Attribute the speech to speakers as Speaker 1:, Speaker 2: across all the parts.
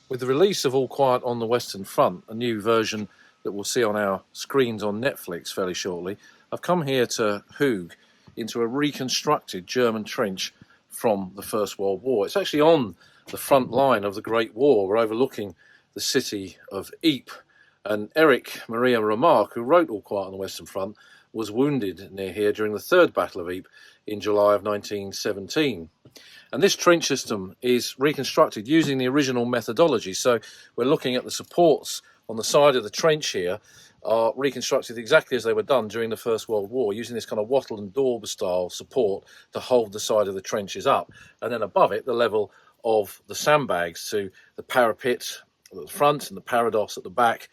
Speaker 1: With the release of All Quiet on the Western Front, a new version that we'll see on our screens on Netflix fairly shortly, I've come here to Hooge into a reconstructed German trench from the First World War. It's actually on the front line of the Great War. We're overlooking the city of Ypres. And Erich Maria Remarque, who wrote All Quiet on the Western Front, was wounded near here during the Third Battle of Ypres in July of 1917. And this trench system is reconstructed using the original methodology. So we're looking at the supports on the side of the trench here are reconstructed exactly as they were done during the First World War, using this kind of wattle and daub style support to hold the side of the trenches up. And then above it, the level of the sandbags to the parapet at the front and the parados at the back,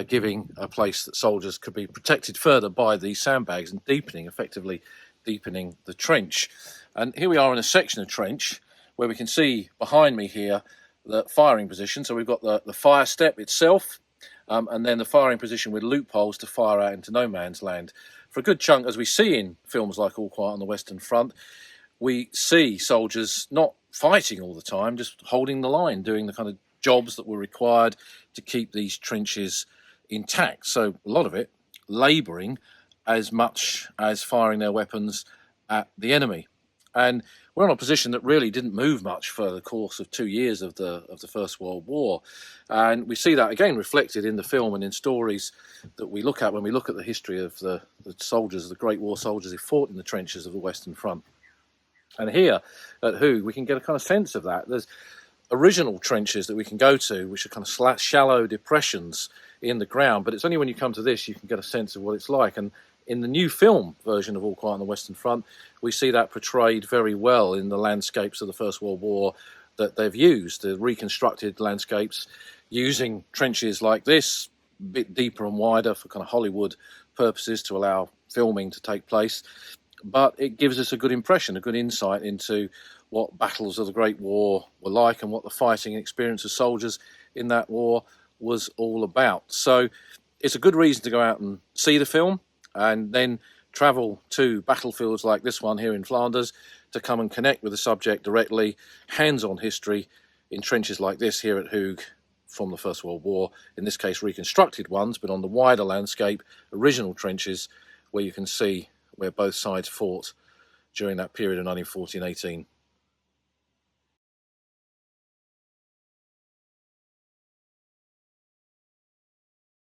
Speaker 1: giving a place that soldiers could be protected further by these sandbags and effectively deepening the trench. And here we are in a section of trench where we can see behind me here the firing position. So we've got the fire step itself, and then the firing position with loopholes to fire out into no man's land. For a good chunk, as we see in films like All Quiet on the Western Front, we see soldiers not fighting all the time, just holding the line, doing the kind of jobs that were required to keep these trenches intact. So a lot of it labouring as much as firing their weapons at the enemy. And we're in a position that really didn't move much for the course of 2 years of the First World War. And we see that again reflected in the film and in stories that we look at when we look at the history of the soldiers, the Great War soldiers who fought in the trenches of the Western Front. And here at Hooge, we can get a kind of sense of that. There's original trenches that we can go to, which are kind of shallow depressions in the ground. But it's only when you come to this you can get a sense of what it's like. And in the new film version of All Quiet on the Western Front, we see that portrayed very well in the landscapes of the First World War that they've used, the reconstructed landscapes, using trenches like this, a bit deeper and wider for kind of Hollywood purposes to allow filming to take place. But it gives us a good impression, a good insight into what battles of the Great War were like and what the fighting experience of soldiers in that war was all about. So it's a good reason to go out and see the film, and then travel to battlefields like this one here in Flanders to come and connect with the subject directly, hands-on history in trenches like this here at Hooge from the First World War, in this case reconstructed ones, but on the wider landscape, original trenches where you can see where both sides fought during that period of 1914-18.